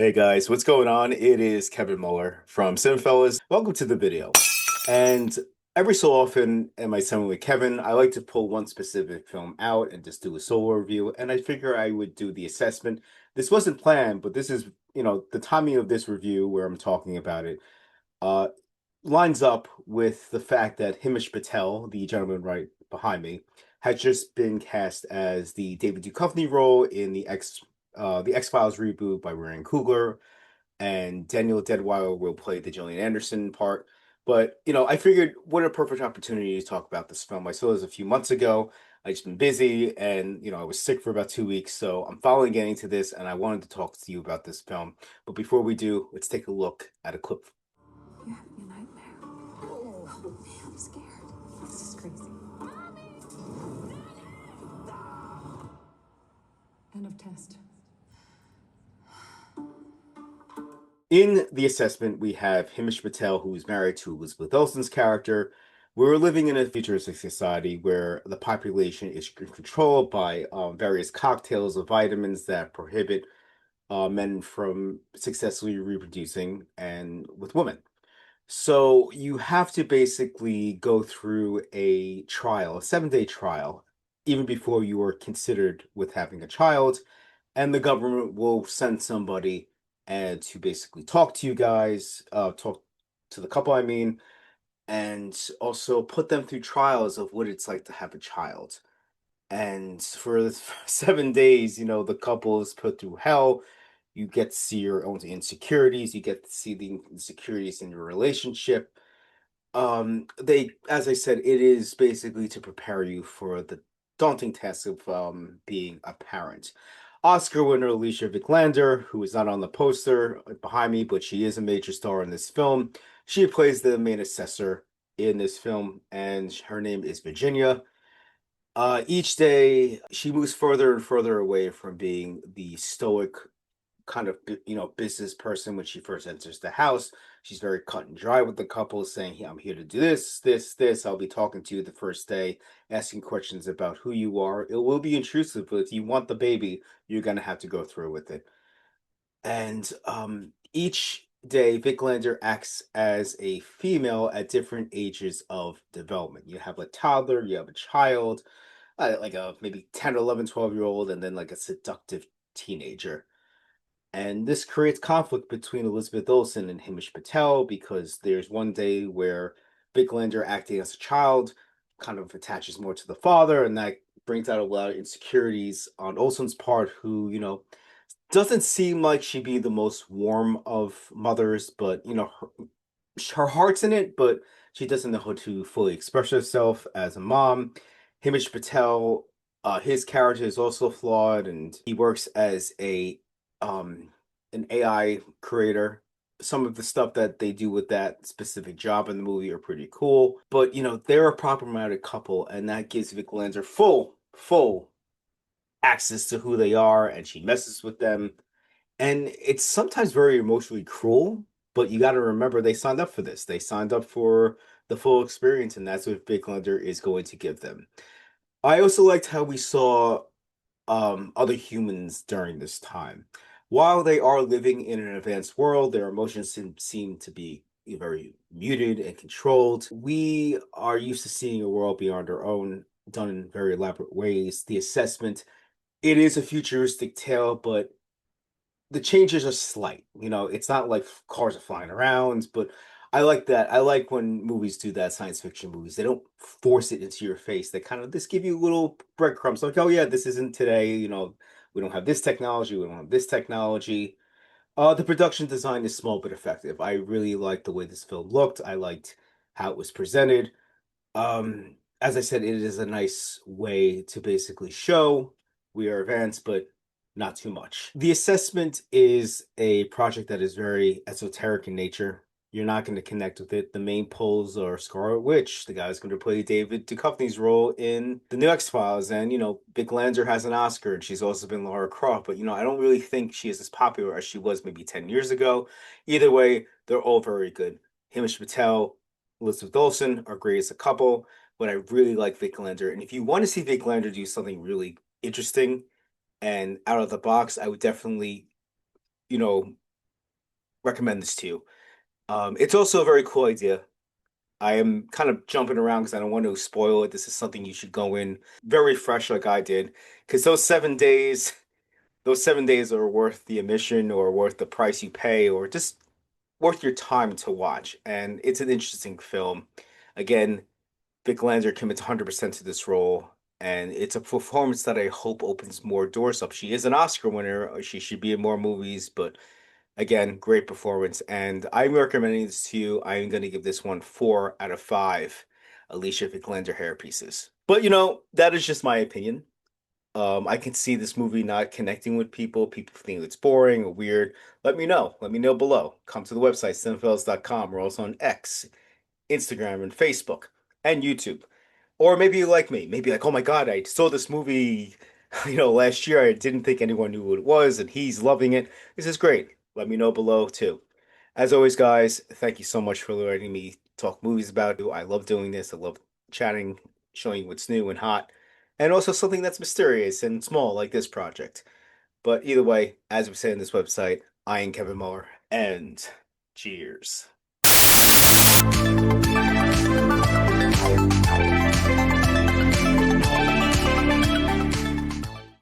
Hey guys, what's going on? It is Kevin Muller from Cinephellas. Welcome to the video. And every so often in my time with Kevin, I like to pull one specific film out and just do a solo review. And I figure I would do the assessment. This wasn't planned, but this is, the timing of this review where I'm talking about it, uh, lines up with the fact that Himesh Patel, the gentleman right behind me, has just been cast as the David Duchovny role in the X-Files reboot by Ryan Coogler, and Daniel Deadwyler will play the Gillian Anderson part. But, I figured what a perfect opportunity to talk about this film. I saw this a few months ago. I just been busy and, I was sick for about 2 weeks. So I'm finally getting to this and I wanted to talk to you about this film. But before we do, let's take a look at a clip. You're having a nightmare. Oh man, I'm scared. This is crazy. End of test. In the assessment, we have Himesh Patel, who is married to Elizabeth Olsen's character. We're living in a futuristic society where the population is controlled by various cocktails of vitamins that prohibit men from successfully reproducing and with women. So you have to basically go through a trial, a 7-day trial, even before you are considered with having a child, and the government will send somebody and to basically talk to you guys, talk to the couple, I mean, and also put them through trials of what it's like to have a child. And for the 7 days, the couple is put through hell. You get to see your own insecurities. You get to see the insecurities in your relationship. As I said, it is basically to prepare you for the daunting task of being a parent. Oscar winner Alicia Vikander, who is not on the poster behind me, but she is a major star in this film. She plays the main assessor in this film, and her name is Virginia. Each day, she moves further and further away from being the stoic kind of business person. When she first enters the house, she's very cut and dry with the couple, saying, "Hey, I'm here to do this. I'll be talking to you the first day, asking questions about who you are. It will be intrusive, but if you want the baby, you're gonna have to go through with it." And each day, Vicklander acts as a female at different ages of development. You have a toddler, you have a child, like a maybe 10 or 11, 12-year old, and then like a seductive teenager. And this creates conflict between Elizabeth Olsen and Himesh Patel because there's one day where Vicklander, acting as a child, kind of attaches more to the father, and that brings out a lot of insecurities on Olsen's part, who, doesn't seem like she'd be the most warm of mothers, but, her heart's in it, but she doesn't know how to fully express herself as a mom. Himesh Patel, his character is also flawed, and he works as um an AI creator. Some of the stuff that they do with that specific job in the movie are pretty cool, but they're a problematic couple, and that gives Vic Lanzer full access to who they are, and she messes with them, and it's sometimes very emotionally cruel, but you got to remember they signed up for this. They signed up for the full experience, and that's what Big Thunder is going to give them. I also liked how we saw other humans during this time. While they are living in an advanced world, their emotions seem to be very muted and controlled. We are used to seeing a world beyond our own, done in very elaborate ways. The assessment, it is a futuristic tale, but the changes are slight. It's not like cars are flying around, but I like that. I like when movies do that, science fiction movies. They don't force it into your face. They kind of just give you little breadcrumbs like, oh yeah, this isn't today, we don't have this technology, we don't have this technology. The production design is small but effective. I really liked the way this film looked. I liked how it was presented. As I said, it is a nice way to basically show we are advanced, but not too much. The assessment is a project that is very esoteric in nature. You're not going to connect with it. The main polls are Scarlet Witch, the guy who's going to play David Duchovny's role in the new X-Files, and Vic Lanzer has an Oscar, and she's also been Laura Croft, but I don't really think she is as popular as she was maybe 10 years ago. Either way, they're all very good. Himesh Patel, Elizabeth Olsen are great as a couple, but I really like Vic Lander. And if you want to see Vic Lander do something really interesting and out of the box, I would definitely, you know, recommend this to you. It's also a very cool idea. I am kind of jumping around because I don't want to spoil it. This is something you should go in very fresh, like I did, because those 7 days are worth the admission, or worth the price you pay, or just worth your time to watch. And it's an interesting film. Again, Vic Lander commits 100% to this role, and it's a performance that I hope opens more doors up. She is an Oscar winner. She should be in more movies, but again, great performance. And I'm recommending this to you. I'm going to give this one 4 out of 5 Alicia Vikander hair pieces. But that is just my opinion. I can see this movie not connecting with people. People think it's boring or weird. Let me know. Let me know below. Come to the website, cinephellas.com. We're also on X, Instagram, and Facebook, and YouTube. Or maybe you like me. Maybe like, oh my God, I saw this movie, last year. I didn't think anyone knew what it was, and he's loving it. This is great. Let me know below too. As always, guys, thank you so much for letting me talk movies about you. I love doing this. I love chatting, showing you what's new and hot, and also something that's mysterious and small like this project. But either way, as we say on this website, I am Kevin Muller, and cheers.